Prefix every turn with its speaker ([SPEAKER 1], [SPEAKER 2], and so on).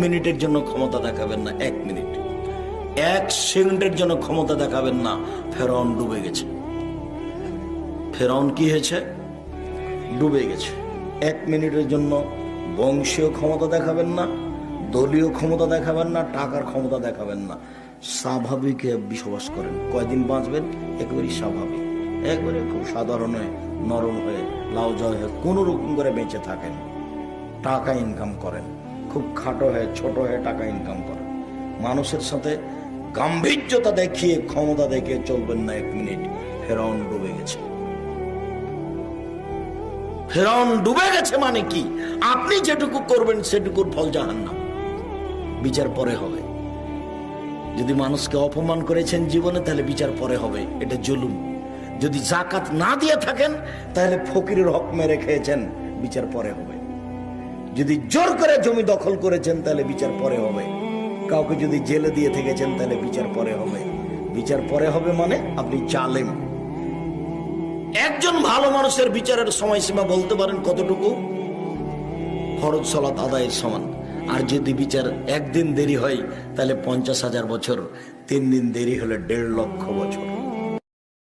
[SPEAKER 1] মিনিটের জন্য ক্ষমতা দেখাবেন না, 1 মিনিট, 1 সেকেন্ডের জন্য ক্ষমতা দেখাবেন না। ফেরাউন ডুবে গেছে। ফেরাউন কি হয়েছে? ডুবে গেছে। 1 মিনিটের জন্য বংশীয় ক্ষমতা দেখাবেন না, দলীয় ক্ষমতা দেখাবেন না, টাকার ক্ষমতা দেখাবেন না। স্বাভাবিক বসবাস করেন। কয়দিন বাঁচবেন? একেবারেই স্বাভাবিক, একবারে খুব সাধারণ হয়ে, নরম হয়ে, লাউ জয় হয়ে কোনো রকম করে বেঁচে থাকেন। টাকা ইনকাম করেন, খুব খাটো হয়ে, ছোট হয়ে টাকা ইনকাম করেন। মানুষের সাথে গাম্ভীর্যতা দেখিয়ে, ক্ষমতা দেখিয়ে চলবেন না 1 মিনিট। ফেরাউন ডুবে গেছে। ফেরাউন ডুবে গেছে মানে কি? আপনি যেটুকু করবেন সেটুকুর ফল জাহান্নাম। বিচার পরে হবে। যদি মানুষকে অপমান করেছেন জীবনে, তাহলে বিচার পরে হবে, এটা জুলুম। যদি যাকাত না দিয়ে থাকেন, তাহলে ফকিরের হক মেরে খেয়েছেন, বিচার পরে হবে। যদি জোর করে জমি দখল করেছেন, তাহলে বিচার পরে হবে। কাউকে যদি জেলে দিয়ে থেকেছেন, তাহলে বিচার পরে হবে। বিচার পরে হবে মানে আপনি জালেম। একজন ভালো মানুষের বিচারের সময়সীমা বলতে পারেন কতটুকু? ফরজ সালাত আদায়ের সমান। আর যদি বিচার 1 দিন দেরি হয়, তাহলে 50,000 বছর, 3 দিন দেরি হলে 1.5 লক্ষ বছর।